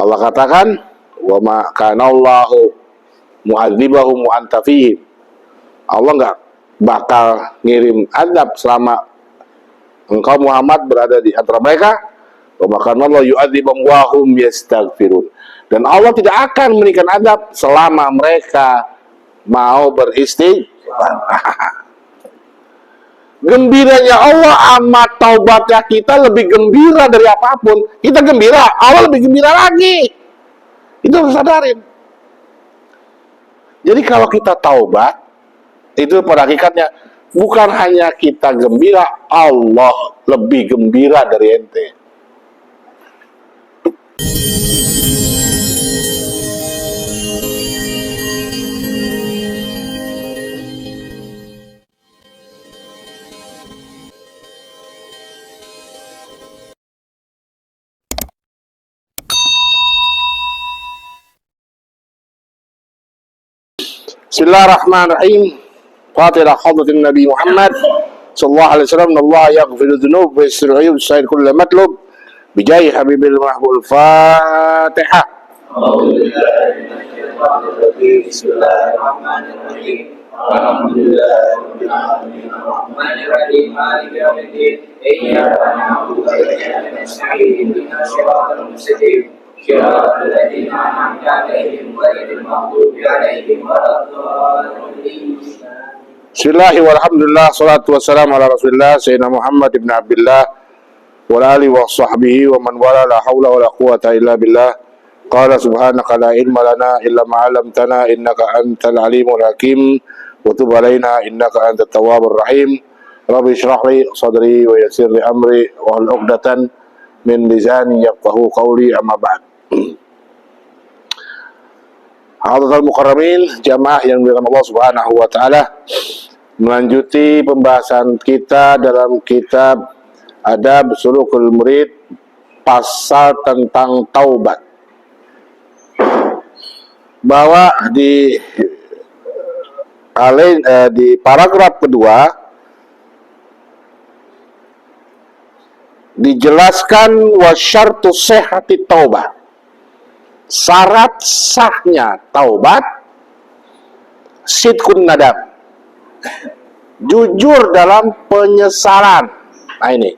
Allah katakan, wa ma kana Allahu mu'adzibahum wa anta fihim. Allah nggak bakal ngirim azab selama engkau Muhammad berada di antara mereka. Wa ma kana Allahu yu'adzibahum wa hum yastaghfirun. Dan Allah tidak akan memberikan azab selama mereka mau beristighfar. Gembiranya Allah amat taubatnya kita lebih gembira dari apapun. Kita gembira, Allah lebih gembira lagi. Itu harus sadarin. Jadi kalau kita taubat, itu pada hakikatnya bukan hanya kita gembira, Allah lebih gembira dari ente. Bismillahirrahmanirrahim. Fatiha hadratin Nabi Muhammad sallallahu alaihi wasallam. Allah yaghfiru dzunub wa yasir uyub sa'ir kullu matlub bijahi habibil mahbul. Fatihah. Bismillahirrahmanirrahim. Alhamdulillahirabbil alamin arrahmanir rahim maliki yaumiddin iyyaka na'budu wa iyyaka nasta'in ihdinas siratal mustaqim صراط الذين أنعمت عليهم غير المغضوب عليهم ولا الضالين. Bismillah walhamdulillah salatu wassalamu ala rasulillah sayyidina Muhammad ibn Abdullah wa ala alihi wa sahbihi wa man wala la hawla wa la quwata illa billah. Qala subhanaka la ilma lana illa ma 'allamtana innaka antal alimul hakim wa tub alaina innaka antat tawwabur rahim. Rabbi shrah li sadri wa yassir li amri wa hlul 'uqdatan min lisani yafqahu qawli, amma ba'd. Hadirin mukarramin, jamaah yang dimuliakan Allah Subhanahu wa taala, melanjuti pembahasan kita dalam kitab Adab Sulukul Murid, pasal tentang taubat. Bahwa di paragraf kedua dijelaskan wasyartu sihhati taubah. Syarat sahnya taubat, sidqun nadam, jujur dalam penyesalan. Nah ini,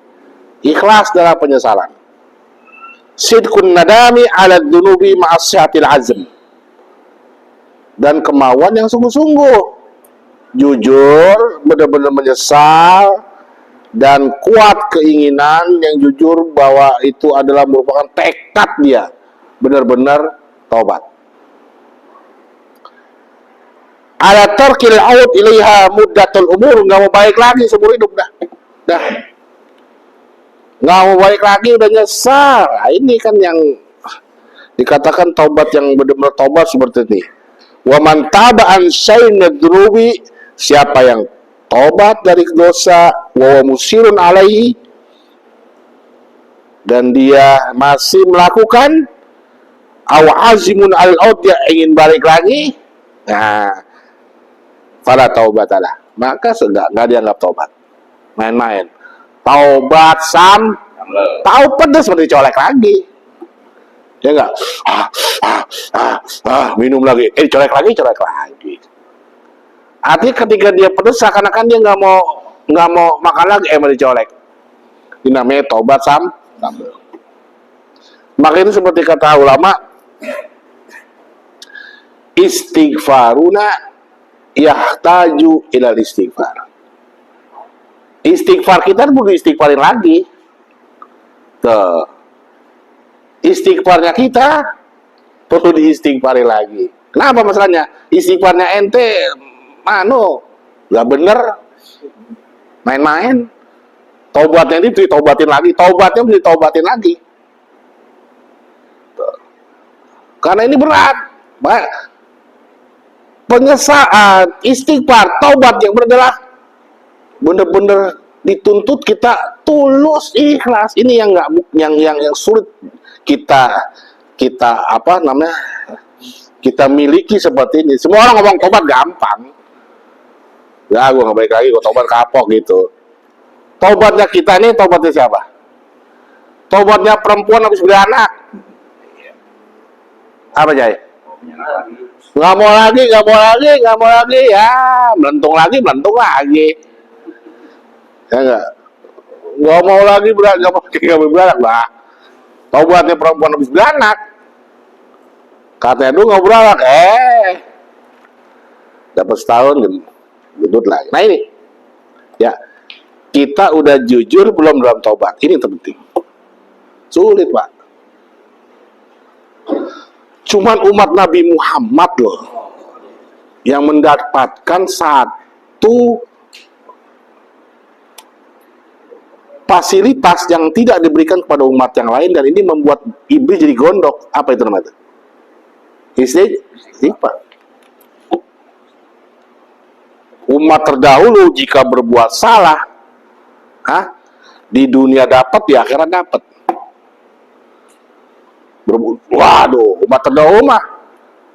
ikhlas dalam penyesalan. Sidqun nadami ala dzunubi ma'asyatil azm, dan kemauan yang sungguh-sungguh, jujur, benar-benar menyesal, dan kuat keinginan yang jujur bahwa itu adalah merupakan tekad dia benar-benar taubat. Ala tarkil aud ilaiha muddatul umur, nggak mau balik lagi seumur hidup dah. Nggak mau balik lagi, udah nyesal. Nah, ini kan yang dikatakan taubat yang benar-benar taubat seperti ini. Wa man taba an syai'in dzulubi, siapa yang taubat dari dosa, wa musirun alaihi, dan dia masih melakukan, aw azimun al-aud, dia ingin balik lagi, nah fala taubatalah, maka nggak dianggap taubat. Main-main taubat tahu pedes seperti colek lagi, ya enggak, minum lagi, colek lagi. Artinya ketika dia pedes seakan-akan dia nggak mau makan lagi, mau dicolek. Ini namanya taubat sambel. Maka itu seperti kata ulama, istighfaruna yahtaju ilal istighfar. Istighfar kita perlu istighfarin lagi. Tuh. Istighfarnya kita perlu diistighfarin lagi. Kenapa masalahnya? Istighfarnya ente nggak bener, main-main. Taubatnya ini ditaubatin lagi. Karena ini berat. Penyesalan, istighfar, taubat yang adalah benar-benar dituntut kita tulus, ikhlas. Ini yang sulit kita miliki seperti ini. Semua orang ngomong taubat gampang. Ya, gue nggak balik lagi, gue taubat kapok gitu. Taubatnya kita ini, taubatnya siapa? Taubatnya perempuan habis beranak. Apa Jay? Nggak mau lagi ya, melentung lagi. Ya nggak mau lagi beranak lah. Taubatnya perempuan habis beranak, katanya dulu nggak beranak, dapat setahun gendut lagi. Nah ini, ya kita udah jujur belum dalam taubat, ini terpenting. Sulit Pak. Cuman umat Nabi Muhammad loh yang mendapatkan satu fasilitas yang tidak diberikan kepada umat yang lain, dan ini membuat iblis jadi gondok. Apa itu namanya? Istighfar. Umat terdahulu jika berbuat salah, di dunia dapat, di akhirat dapat. Waduh, umat terdahulu mah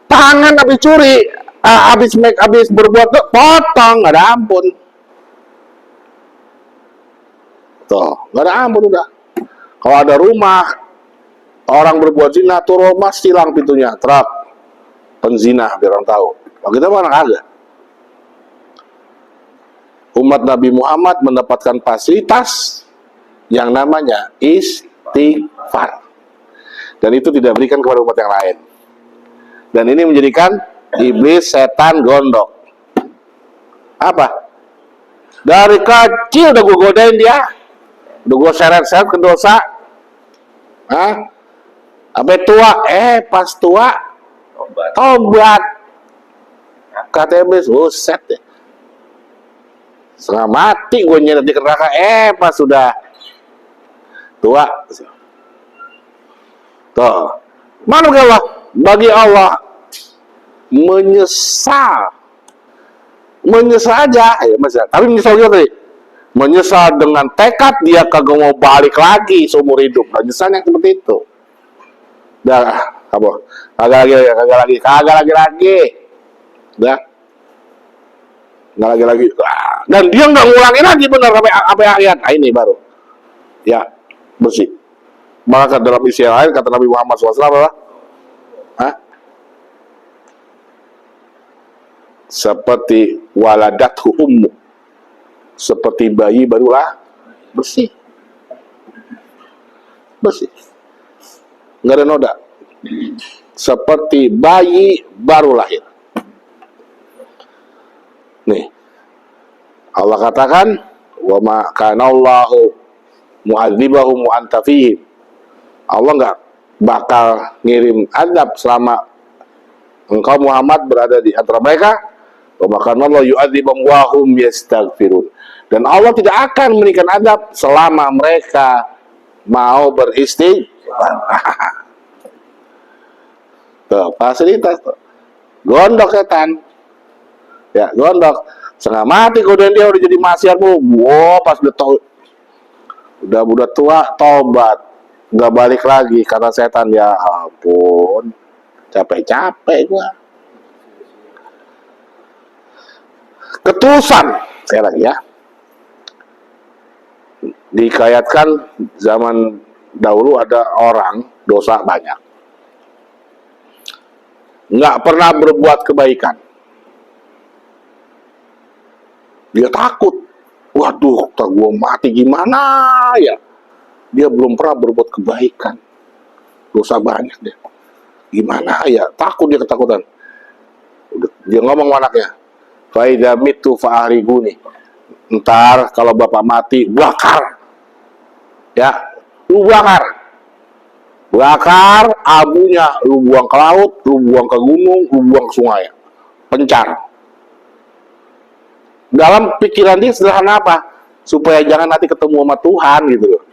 tangan habis curi, habis berbuat tuh potong, nggak ada ampun. Tuh, nggak ada ampun udah. Kalau ada rumah orang berbuat zina, tuh rumah silang pintunya, terap penzina biar orang tahu. Kalau kita mana kagak. Umat Nabi Muhammad mendapatkan fasilitas yang namanya istighfar, dan itu tidak diberikan kepada umat yang lain. Dan ini menjadikan iblis setan gondok. Apa? Dari kecil udah gue godain dia, udah gue seret-seret ke dosa, sampai tua, pas tua tobat. Kata iblis, set deh, setengah mati gue nyeret di neraka, pas sudah tua. Tuh, mana Allah? Bagi Allah menyesal aja, tapi menyesal juga tadi. Menyesal dengan tekad dia kagak mau balik lagi seumur hidup. Menyesal yang seperti itu. Dah, apa? Kagak lagi. Dah. Nggak lagi. Dan dia nggak ngulangin lagi benar sampai akhir. Ini baru. Ya, bersih. Maka dalam isi lain kata Nabi Muhammad SAW apa? Seperti waladathu ummu, seperti bayi barulah bersih, nggak ada noda, seperti bayi baru lahir. Nih, Allah katakan, wa ma kana Allahu mu'adzibahum wa anta fihim. Allah nggak bakal ngirim azab selama engkau Muhammad berada di antara mereka. Wa ma kana Allah yu'adzibahum wa hum yastaghfirun. Dan Allah tidak akan memberikan azab selama mereka mau beristighfar. Tuh, fasilitas tuh. Gondok setan. Ya, gondok. Setengah mati kemudian dia udah jadi maksiat bu. Pas udah tua tobat, nggak balik lagi karena setan. Ya ampun, capek gua. Ketulusan, saya lagi ya. Dikayatkan zaman dahulu ada orang dosa banyak, nggak pernah berbuat kebaikan. Dia takut, waduh, tak gua mati gimana ya? Dia belum pernah berbuat kebaikan, dosa banyak dia. Gimana ya? Takut, dia ketakutan. Dia ngomong sama anaknya, "Faidza mitu fa'ariguni." Ntar kalau bapak mati, bakar. Ya, lu bakar abunya, lu buang ke laut, lu buang ke gunung, lu buang ke sungai, pencar. Dalam pikiran dia sederhana apa? Supaya jangan nanti ketemu sama Tuhan gitu loh.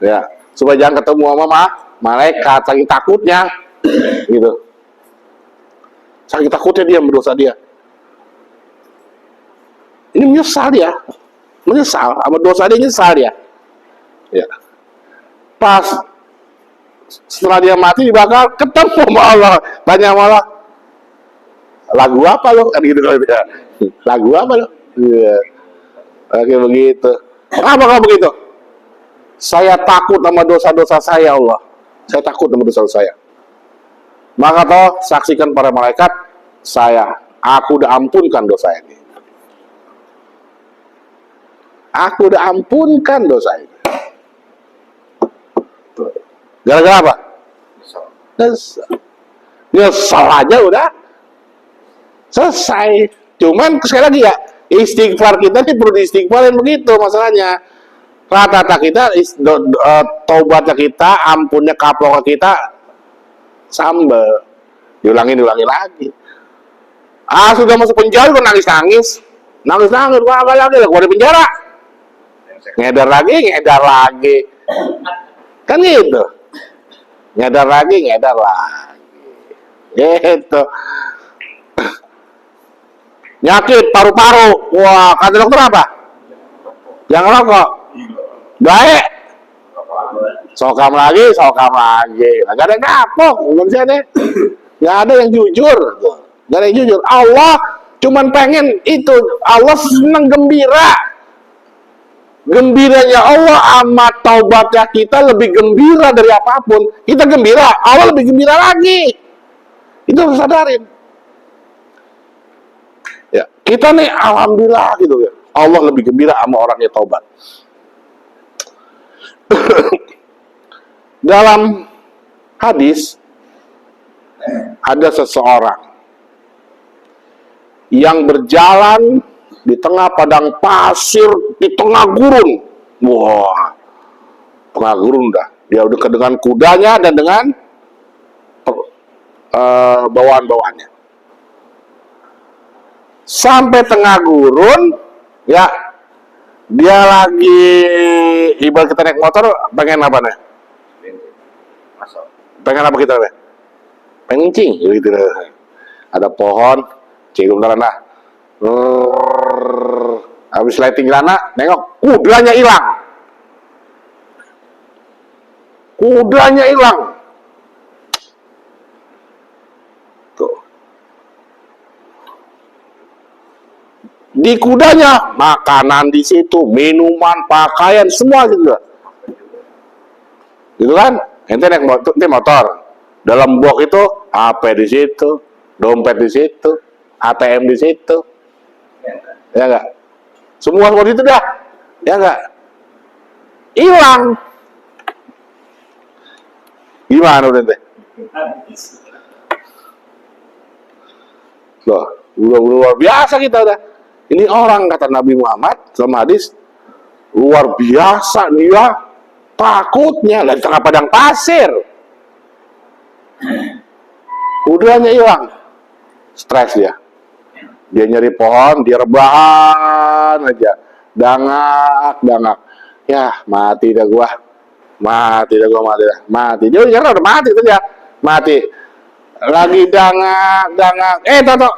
Ya, supaya jangan ketemu sama malaikat, saking takutnya gitu. Saking takutnya dia berdosa dia. Ini menyesal sama dosa dia, nyesal dia. Ya. Pas setelah dia mati dibakar, ketemu sama Allah, tanya sama Allah, lagu apa lo? Kan gitu kalau dia. Lagu apa lo? Iya. Oke begitu. Kenapa kalau begitu? Saya takut sama dosa-dosa saya, Allah. Saya takut sama dosa saya. Maka toh saksikan para malaikat, aku udah ampunkan dosa ini. Aku udah ampunkan dosa ini. Gara-gara apa? Nyesal aja udah selesai. Cuman sekali lagi ya, istighfar kita ini perlu diistighfarin begitu masalahnya. Rata-rata kita, taubatnya kita, ampunnya kaploknya kita, sambel. Diulangi lagi. Sudah masuk penjara, kok nangis-nangis. Nangis-nangis, wah lagi lah, gua di penjara. Ngedar lagi. Kan gitu. Ngedar lagi. Gitu. Nyakit paru-paru. Wah, kata dokter apa? Jangan rokok. Baik. Sokam lagi. Gak ada kapok. Gak ada yang jujur. Allah cuman pengen itu. Allah senang gembira. Gembiranya Allah amat taubatnya kita lebih gembira dari apapun. Kita gembira, Allah lebih gembira lagi. Itu harus sadarin. Ya, kita nih alhamdulillah gitu ya. Allah lebih gembira sama orangnya taubat. Dalam hadis ada seseorang yang berjalan di tengah padang pasir, di tengah gurun. Wah, tengah gurun dah. Dia udah dengan kudanya dan dengan bawaan-bawaannya. Sampai tengah gurun, ya dia lagi ibarat kita naik motor, pengen apa nih? Pengen apa kita nih? Pengen cing, gitu. Ada pohon, cinggung tanah. Habis lighting grana, nengok kudanya hilang. Tuh. Di kudanya makanan di situ, minuman, pakaian, semua juga. Gitu kan? Ente naik motor. Dalam box itu HP di situ, dompet di situ, ATM di situ. Ya enggak? Semua seperti itu dah. Ya enggak? Hilang. Gimana udah teh? Loh, luar biasa kita udah. Ini orang kata Nabi Muhammad dalam hadis luar biasa nih ya. Takutnya di tengah padang pasir. Udahnya hilang. Stres dia. Dia nyari pohon, dia rebahan aja. Dangak. Ya, mati dah gua. Mati. Dia udah mati tuh dia. Mati. Lagi dangak. Toto.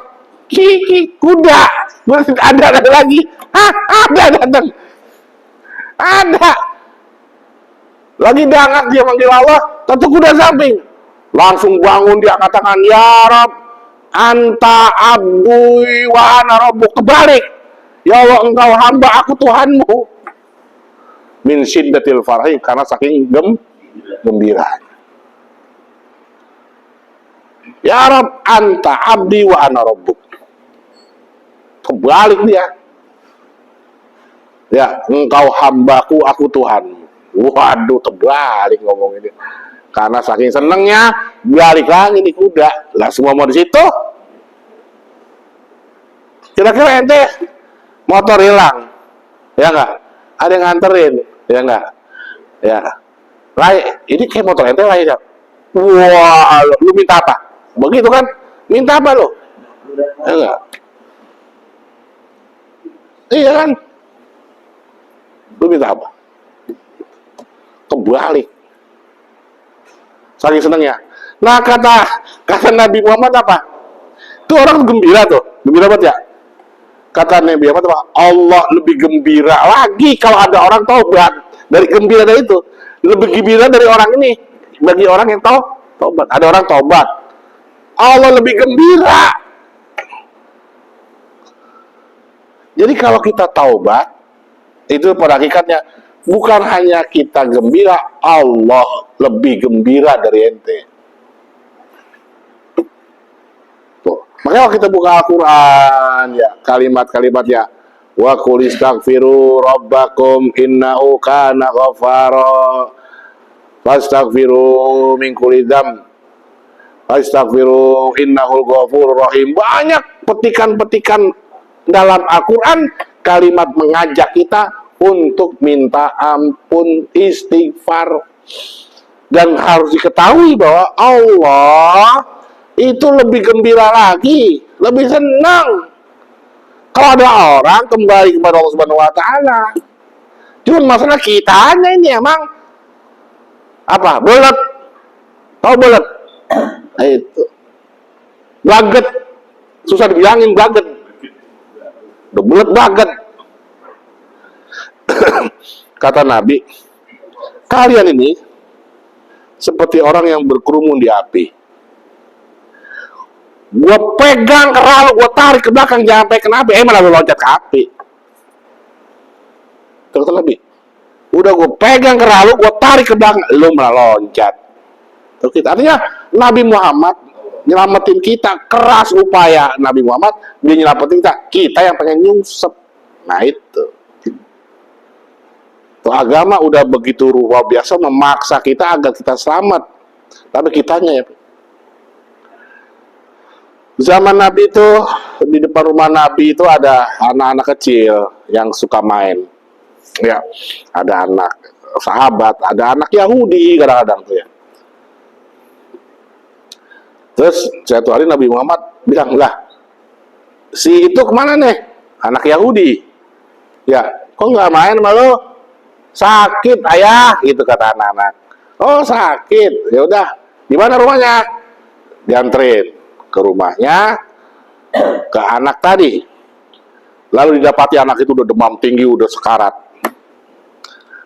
Kiki, kuda. Ada lagi. Ada datang. Ada. Lagi dangak dia manggil Allah. Toto kuda samping. Langsung bangun dia katakan, ya Rabb, anta abdui wa ana rabbuk. Kebalik. Ya Allah, engkau hamba, aku Tuhanmu. Min syiddatil farhi, karena saking gembira. Ya Rabb, anta abdi wa ana rabbuk. Kebalik dia. Ya, engkau hambaku, aku Tuhanmu. Waduh, terbalik ngomong ini. Karena saking senengnya, balik lagi nih kuda. Lah semua mau di situ. Kira-kira ente motor hilang, ya enggak? Ada yang nganterin, ya enggak? Ya. Ini kayak motor ente lah ya. Wah, lu minta apa? Begitu kan? Minta apa lu? Ya enggak? Iya kan? Lu minta apa? Kebalik. Saking senangnya. Nah, kata Nabi Muhammad apa? Itu orang gembira tuh. Gembira banget ya? Kata Nabi Muhammad apa? Allah lebih gembira lagi kalau ada orang taubat. Dari gembira dari itu. Lebih gembira dari orang ini. Bagi orang yang taubat. Ada orang taubat. Allah lebih gembira. Jadi kalau kita taubat, itu pada hakikatnya bukan hanya kita gembira, Allah lebih gembira dari ente. Makanya kita buka Al-Quran, ya, kalimat-kalimatnya. Wa qul istaghfiru rabbakum innahu kana ghaffara. Fastaghfiru min kulli dzamb. Fastaghfiru innahul ghafurur rahim. Banyak petikan-petikan dalam Al-Quran, kalimat mengajak kita untuk minta ampun, istighfar. Dan harus diketahui bahwa Allah itu lebih gembira lagi, lebih senang kalau ada orang kembali kepada Allah Subhanahu wa taala. Cuman masalah kitanya ini emang apa? Belet. Tahu belet? Nah, itu. Blaget. Susah dibilangin blaget. Udah belet banget. Kata Nabi, kalian ini seperti orang yang berkerumun di api. Gue pegang keral, gue tarik ke belakang, jangan sampai kena api. Malah lu loncat ke api. Kata Nabi, udah gue pegang keral, gue tarik ke belakang, lu malah loncat. Artinya Nabi Muhammad nyelamatin kita, keras upaya Nabi Muhammad, dia nyelamatin kita yang pengen nyungsep. Nah itu. Tuh, agama udah begitu luar biasa memaksa kita agar kita selamat. Tapi kitanya ya. Zaman Nabi itu, di depan rumah Nabi itu ada anak-anak kecil yang suka main. Ya, ada anak sahabat, ada anak Yahudi kadang-kadang tuh ya. Terus suatu hari Nabi Muhammad bilang, lah, si itu kemana nih? Anak Yahudi. Ya, kok nggak main sama lo? Sakit ayah, gitu kata anak-anak. Oh sakit, ya udah. Di mana rumahnya? Dianterin ke rumahnya, ke anak tadi. Lalu didapati anak itu udah demam tinggi, udah sekarat.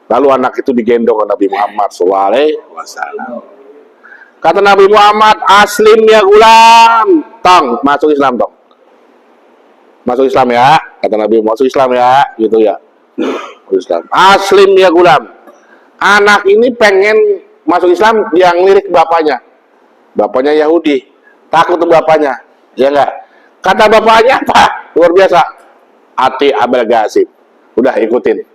Lalu anak itu digendong oleh Nabi Muhammad SAW. Kata Nabi Muhammad, aslim ya gulam, tong, masuk Islam dong. Masuk Islam ya, kata Nabi Muhammad, masuk Islam ya, gitu ya. Islam. Aslim ya gulam. Anak ini pengen masuk Islam, yang lirik bapaknya. Bapaknya Yahudi, takut tuh bapaknya, ya enggak? Kata bapaknya apa? Luar biasa. Ati Abul Qasim. Udah ikutin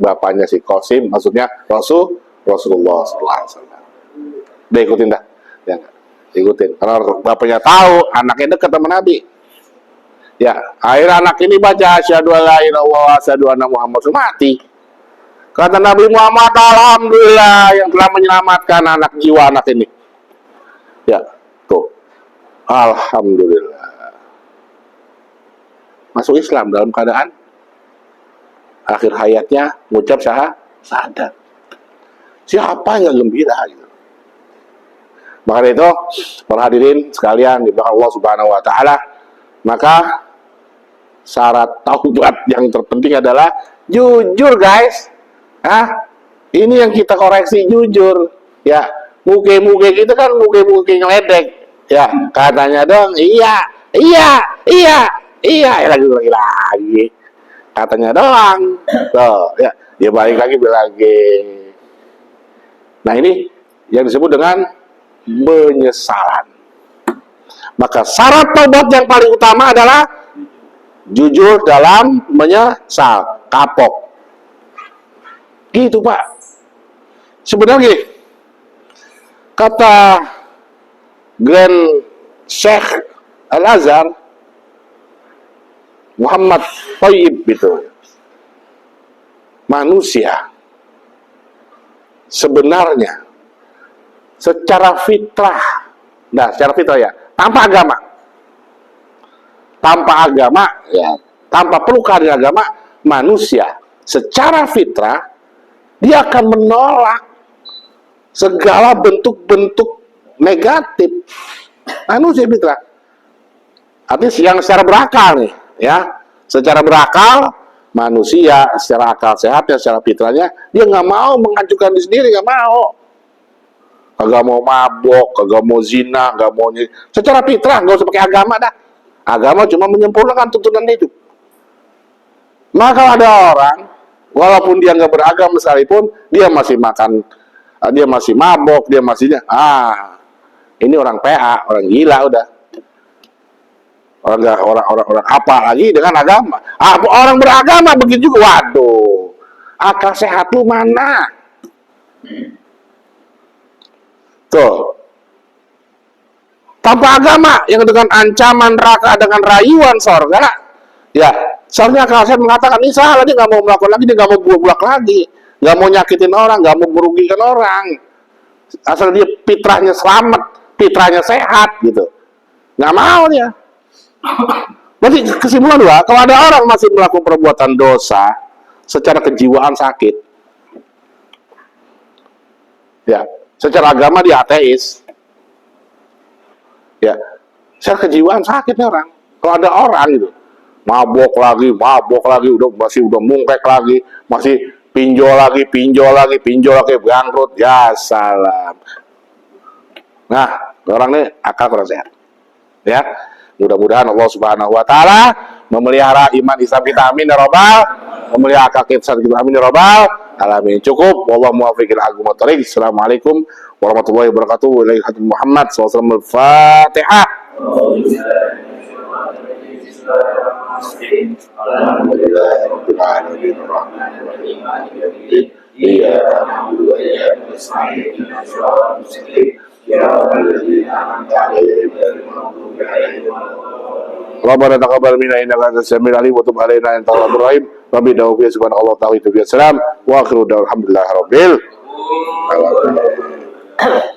bapaknya si Qasim, maksudnya Rasulullah SAW. Udah ikutin dah, ya enggak? Ikutin. Karena bapaknya tahu anaknya dekat sama Nabi. Ya, akhir anak ini baca asyhadu alla ilaha illallah asyhadu anna Muhammad, mati. Kata Nabi Muhammad, alhamdulillah yang telah menyelamatkan anak jiwa anak ini. Ya, tuh. Alhamdulillah. Masuk Islam dalam keadaan akhir hayatnya mengucap syahadat. Siapa yang gembira gitu. Maka itu, para hadirin sekalian di belakang Allah Subhanahu wa taala, maka syarat taubat yang terpenting adalah jujur, guys. Ini yang kita koreksi, jujur. Ya, muke-muke kita kan muke-muke ngeledek. Ya, katanya dong, iya, lagi. Katanya doang. Tuh, ya, dia balik lagi. Nah, ini yang disebut dengan penyesalan. Maka syarat taubat yang paling utama adalah jujur dalam menyesal, kapok. Gitu Pak. Sebenarnya kata Grand Sheikh Al-Azhar Muhammad Thayyib itu, manusia sebenarnya secara fitrah, secara fitrah ya, tanpa agama ya, tanpa perlu kehadiran agama, manusia secara fitrah dia akan menolak segala bentuk-bentuk negatif. Manusia fitrah. Artinya yang secara berakal nih, ya, secara berakal manusia secara akal sehatnya, secara fitrahnya dia nggak mau menghancurkan diri sendiri, nggak mau. Kagak mau mabok, kagak mau zina, nggak mau secara fitrah, nggak usah pakai agama dah. Agama cuma menyempurnakan tuntunan hidup. Maka ada orang, walaupun dia nggak beragama sekalipun, dia masih makan, dia masih mabok, dia masih ini orang PA, orang gila udah. orang apa lagi dengan agama. Orang beragama begitu juga. Waduh, akal sehat lu mana? Tuh. Tanpa agama yang dengan ancaman neraka, dengan rayuan sorga, ya soalnya kalau saya mengatakan ini salah, dia nggak mau melakukan lagi, dia nggak mau buak lagi, nggak mau nyakitin orang, nggak mau merugikan orang, asal dia fitrahnya selamat, fitrahnya sehat gitu, nggak mau dia. Berarti kesimpulan dua, kalau ada orang masih melakukan perbuatan dosa secara kejiwaan sakit, ya secara agama dia ateis. Ya, secara kejiwaan sakitnya orang. Kalau ada orang gitu, mabok lagi, udah mungkek lagi, masih pinjol lagi, bangkrut, ya salam. Nah, orang ini akal kurang sehat. Ya, mudah-mudahan Allah Subhanahu Wa Taala memelihara iman Islam kita, amin ya robbal, memelihara akal kita, amin ya robbal alamin. Cukup, wallahu muwaffiqil aqwamit thoriq. Assalamualaikum warahmatullahi wabarakatuh. Ilaihi Muhammad SAW. Al-Fatihah. Alhamdulillahirabbil alamin arrahmanir rahim maliki yaumiddin iyyaka na'budu wa iyyaka nasta'in ihdinas siratal mustaqim siratal ladzina an'amta 'alaihim ghairil maghdubi 'alaihim waladdallin. Rabbana taqabbal minna innaka antas samiul alim wa tub 'alaina anta tawwabur rahim. Rabbi da'ufi subhanallah tauhid wa salam wa akhiru alhamdulillahirabbil alamin.